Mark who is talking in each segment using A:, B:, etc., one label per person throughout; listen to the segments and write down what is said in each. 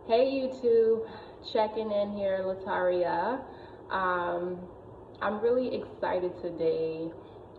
A: Hey YouTube, checking in here, Lataria. I'm really excited today,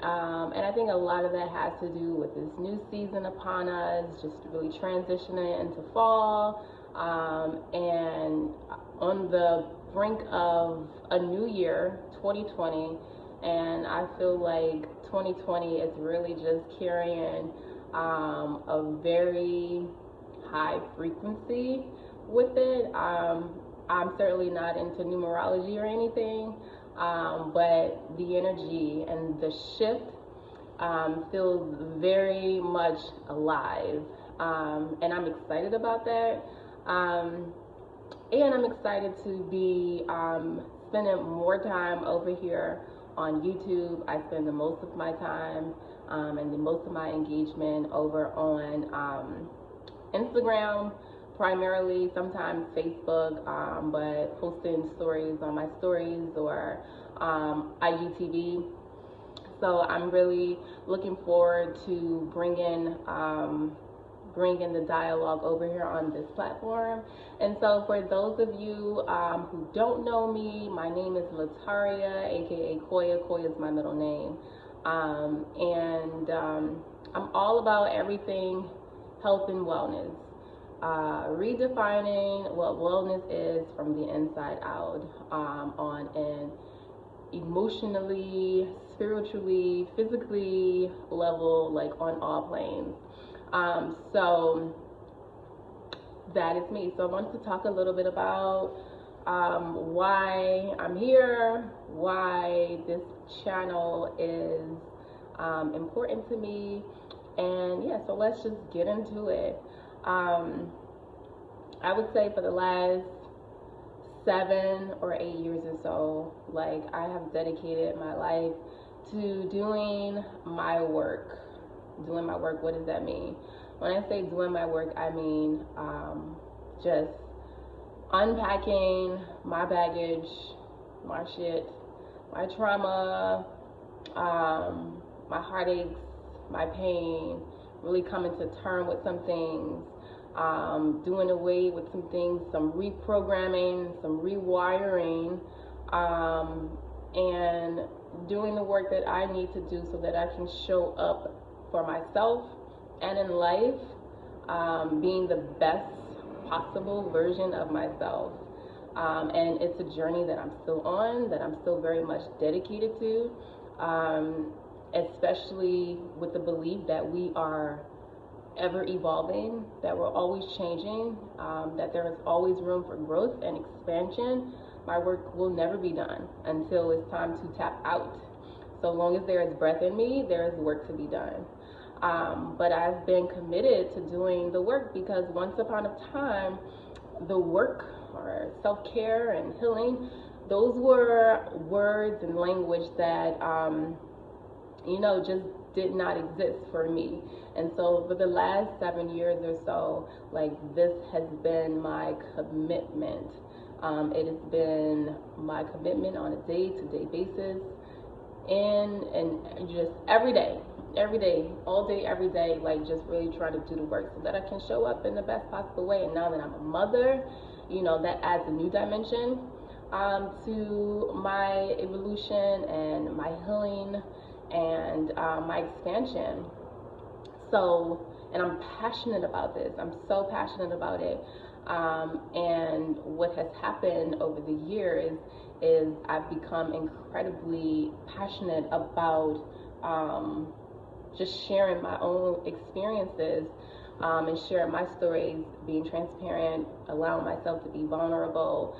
A: and I think a lot of that has to do with this new season upon us, just really transitioning into fall, and on the brink of a new year, 2020, and I feel like 2020 is really just carrying a very high frequency with it. I'm certainly not into numerology or anything, but the energy and the shift feels very much alive, and I'm excited about that. And I'm excited to be spending more time over here on YouTube. I spend the most of my time and the most of my engagement over on Instagram, primarily, sometimes Facebook, but posting stories on my stories or IGTV. So I'm really looking forward to bringing the dialogue over here on this platform. And so for those of you who don't know me, my name is Lataria, aka Koya. Koya is my middle name. I'm all about everything health and wellness. Redefining what wellness is from the inside out, on an emotionally, spiritually, physically level, like on all planes. So that is me. So I wanted to talk a little bit about why I'm here, why this channel is important to me, and yeah, so let's just get into it. I would say for the last 7 or 8 years or so, like, I have dedicated my life to doing my work. Doing my work, what does that mean? When I say doing my work, I mean just unpacking my baggage, my shit, my trauma, my heartaches, my pain, really coming to terms with some things, doing away with some things, some reprogramming, some rewiring, and doing the work that I need to do so that I can show up for myself and in life, being the best possible version of myself. And it's a journey that I'm still on, that I'm still very much dedicated to, especially with the belief that we are ever evolving, that we're always changing, that there is always room for growth and expansion. My work will never be done until it's time to tap out. So long as there is breath in me, there is work to be done. But I've been committed to doing the work because once upon a time, the work or self-care and healing, those were words and language that, just did not exist for me. And so for the last 7 years or so, like, this has been my commitment. It has been my commitment on a day-to-day basis, and just every day, all day, every day, like, just really trying to do the work so that I can show up in the best possible way. And now that I'm a mother, that adds a new dimension to my evolution and my healing and my expansion. So, and I'm passionate about this. I'm so passionate about it. And what has happened over the years is I've become incredibly passionate about just sharing my own experiences, and sharing my stories, being transparent, allowing myself to be vulnerable,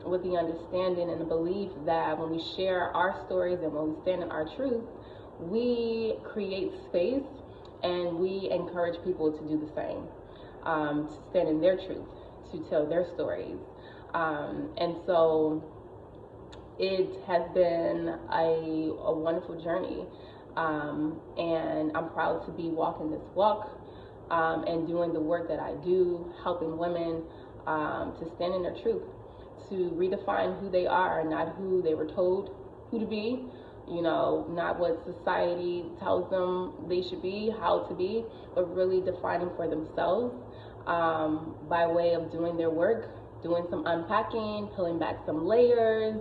A: with the understanding and the belief that when we share our stories and when we stand in our truth, we create space and we encourage people to do the same, to stand in their truth, to tell their stories. And so it has been a wonderful journey. And I'm proud to be walking this walk, and doing the work that I do, helping women to stand in their truth, to redefine who they are, not who they were told who to be, not what society tells them they should be, how to be, but really defining for themselves, by way of doing their work, doing some unpacking, peeling back some layers,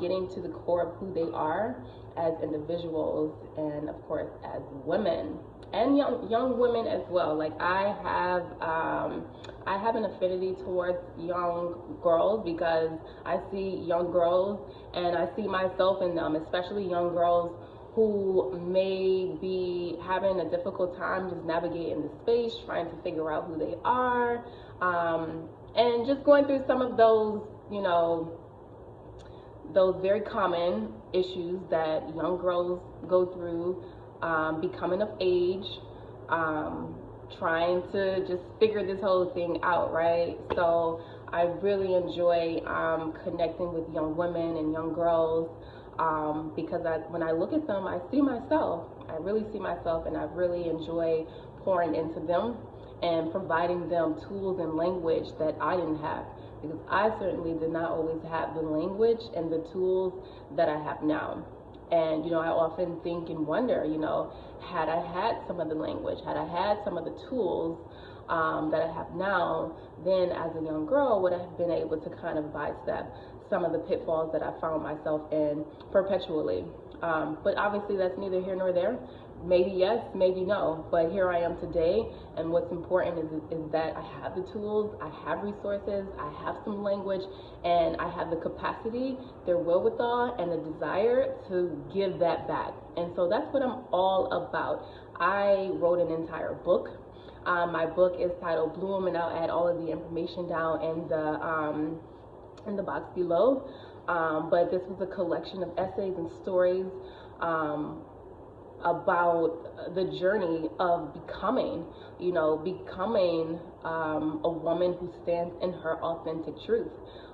A: getting to the core of who they are as individuals, and of course as women and young women as well. Like I have an affinity towards young girls because I see young girls and I see myself in them, especially young girls who may be having a difficult time just navigating the space, trying to figure out who they are, and just going through some of those, you know, those very common issues that young girls go through, becoming of age, trying to just figure this whole thing out, right? So I really enjoy connecting with young women and young girls, because when I look at them, I see myself. I really see myself, and I really enjoy pouring into them and providing them tools and language that I didn't have, because I certainly did not always have the language and the tools that I have now. And, you know, I often think and wonder, you know, had I had some of the language, had I had some of the tools that I have now, then as a young girl would I have been able to kind of sidestep some of the pitfalls that I found myself in perpetually. But obviously that's neither here nor there. Maybe yes, maybe no, but here I am today, and what's important is that I have the tools, I have resources, I have some language, and I have the capacity, the wherewithal, and the desire to give that back. And so that's what I'm all about. I wrote an entire book. My book is titled Bloom, and I'll add all of the information down in the box below. But this was a collection of essays and stories about the journey of becoming, you know, a woman who stands in her authentic truth,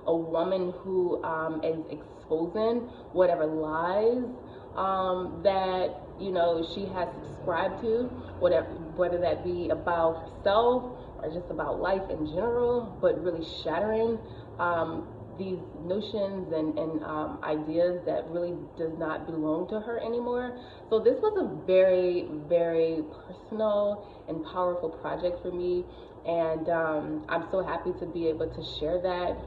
A: a woman who is exposing whatever lies that, you know, she has subscribed to, whether that be about herself or just about life in general, but really shattering these notions and ideas that really does not belong to her anymore. So this was a very, very personal and powerful project for me, and I'm so happy to be able to share that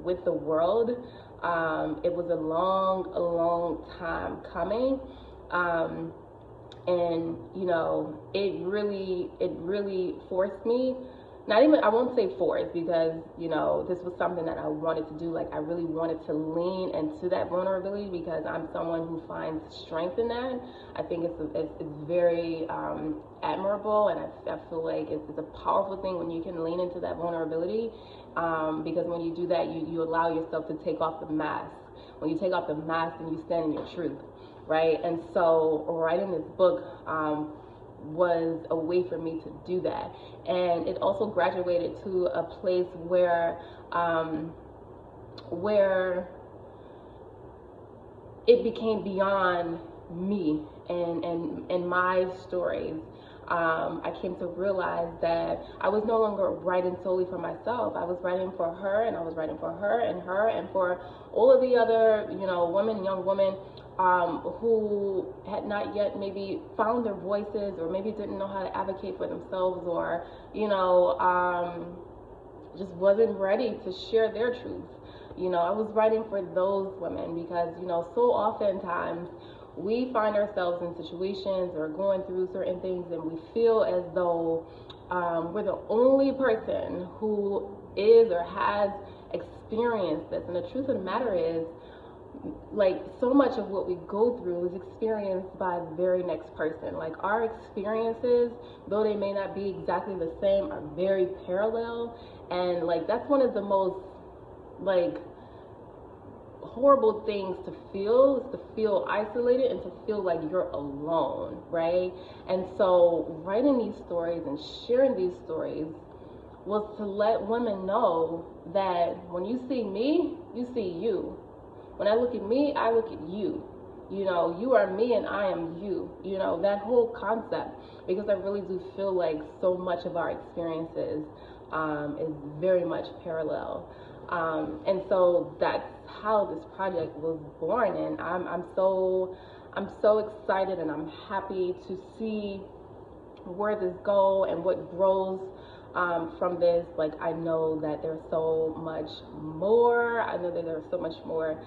A: with the world. It was a long time coming, and you know, it really forced me. I won't say forced, because, you know, this was something that I wanted to do. Like, I really wanted to lean into that vulnerability because I'm someone who finds strength in that. I think it's very admirable, and I feel like it's a powerful thing when you can lean into that vulnerability, because when you do that, you allow yourself to take off the mask. When you take off the mask, then you stand in your truth, right? And so writing this book was a way for me to do that, and it also graduated to a place where it became beyond me and my stories. I came to realize that I was no longer writing solely for myself. I was writing for her, and I was writing for her and for all of the other, you know, young women who had not yet maybe found their voices, or maybe didn't know how to advocate for themselves, or, you know, just wasn't ready to share their truth. You know, I was writing for those women because, you know, so oftentimes we find ourselves in situations or going through certain things, and we feel as though we're the only person who is or has experienced this. And the truth of the matter is, like, so much of what we go through is experienced by the very next person. Like, our experiences, though they may not be exactly the same, are very parallel. And like, that's one of the most, like, horrible things to feel, is to feel isolated and to feel like you're alone, right? And so writing these stories and sharing these stories was to let women know that when you see me, you see you. When I look at me, I look at you. You know, you are me and I am you. You know, that whole concept, because I really do feel like so much of our experiences is very much parallel. And so that's how this project was born, and I'm so excited, and I'm happy to see where this goes and what grows from this. Like, I know that there's so much more. I know that there's so much more.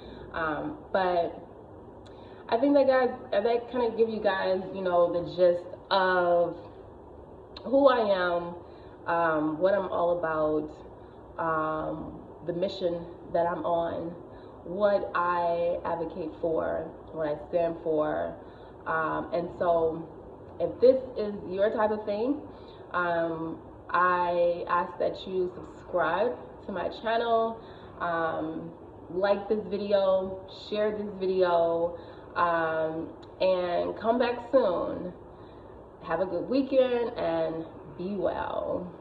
A: But I think that, guys, that kind of give you guys, you know, the gist of who I am, what I'm all about, the mission that I'm on, what I advocate for, what I stand for. And so if this is your type of thing, I ask that you subscribe to my channel, like this video, share this video, and come back soon. Have a good weekend and be well.